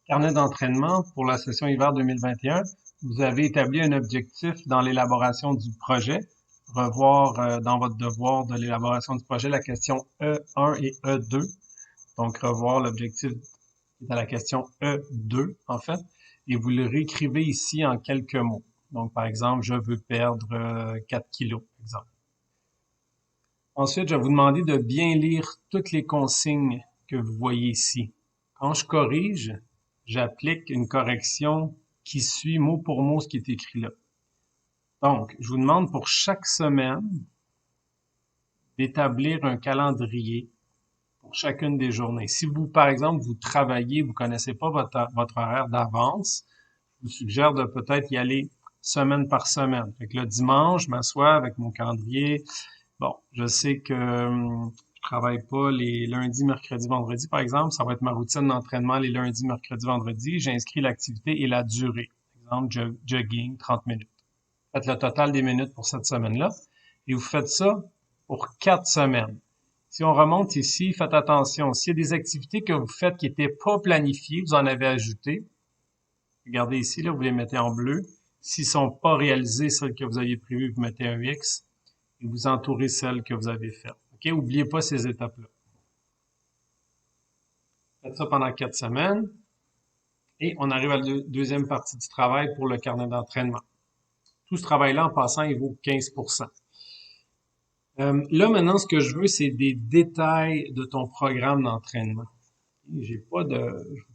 Carnet d'entraînement pour la session hiver 2021. Vous avez établi un objectif dans l'élaboration du projet. Revoir dans votre devoir de l'élaboration du projet la question E1 et E2. Donc, revoir l'objectif qui est à la question E2, en fait. Et vous le réécrivez ici en quelques mots. Donc, par exemple, je veux perdre 4 kilos, exemple. Ensuite, je vais vous demander de bien lire toutes les consignes que vous voyez ici. Quand je corrige, j'applique une correction qui suit mot pour mot ce qui est écrit là. Donc, je vous demande pour chaque semaine d'établir un calendrier pour chacune des journées. Si vous, par exemple, vous travaillez, vous connaissez pas votre horaire d'avance, je vous suggère de peut-être y aller semaine par semaine. Fait que le dimanche, je m'assois avec mon calendrier. Bon, je sais que je travaille pas les lundis, mercredis, vendredis, par exemple. Ça va être ma routine d'entraînement les lundis, mercredis, vendredis. J'inscris l'activité et la durée. Par exemple, jogging, 30 minutes. Faites le total des minutes pour cette semaine-là. Et vous faites ça pour 4 semaines. Si on remonte ici, faites attention. S'il y a des activités que vous faites qui n'étaient pas planifiées, vous en avez ajouté. Regardez ici, là, vous les mettez en bleu. S'ils sont pas réalisés, celles que vous aviez prévues, vous mettez un X. Et vous entourez celles que vous avez faites. OK? Oubliez pas ces étapes-là. Faites ça pendant 4 semaines. Et on arrive à la deuxième partie du travail pour le carnet d'entraînement. Tout ce travail-là, en passant, il vaut 15%. Là, maintenant, ce que je veux, c'est des détails de ton programme d'entraînement. Je vous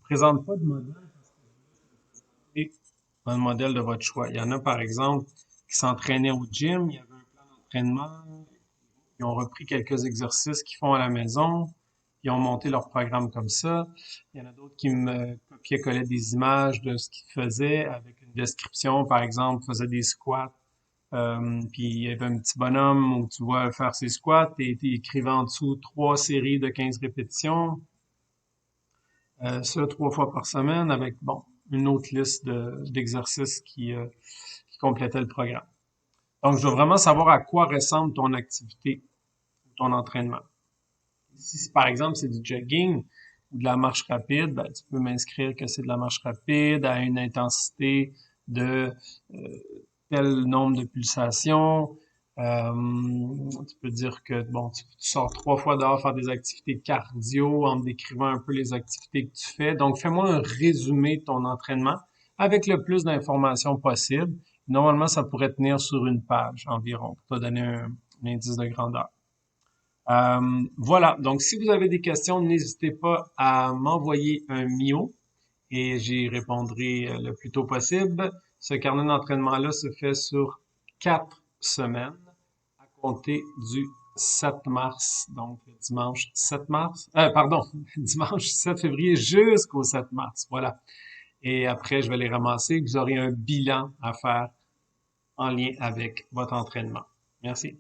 présente pas de modèle et un modèle de votre choix. Il y en a, par exemple, qui s'entraînaient au gym, il y avait un plan d'entraînement, ils ont repris quelques exercices qu'ils font à la maison, ils ont monté leur programme comme ça. Il y en a d'autres qui me copiaient-collaient des images de ce qu'ils faisaient avec une description, par exemple, faisaient des squats, puis il y avait un petit bonhomme où tu vois faire ses squats et tu écrivais en dessous 3 séries de 15 répétitions, ça 3 fois par semaine avec, bon, une autre liste d'exercices qui complétait le programme. Donc, je veux vraiment savoir à quoi ressemble ton activité, ton entraînement. Si, par exemple, c'est du jogging ou de la marche rapide, ben, tu peux m'inscrire que c'est de la marche rapide à une intensité de tel nombre de pulsations. Tu peux dire que bon, tu sors 3 fois dehors faire des activités cardio en me décrivant un peu les activités que tu fais. Donc, fais-moi un résumé de ton entraînement avec le plus d'informations possible. Normalement, ça pourrait tenir sur une page environ pour te donner un indice de grandeur. Voilà, donc si vous avez des questions, n'hésitez pas à m'envoyer un mio et j'y répondrai le plus tôt possible. Ce carnet d'entraînement-là se fait sur 4 semaines à compter du 7 mars, donc le dimanche 7 mars, pardon, dimanche 7 février jusqu'au 7 mars, voilà. Et après, je vais les ramasser. Vous aurez un bilan à faire en lien avec votre entraînement. Merci.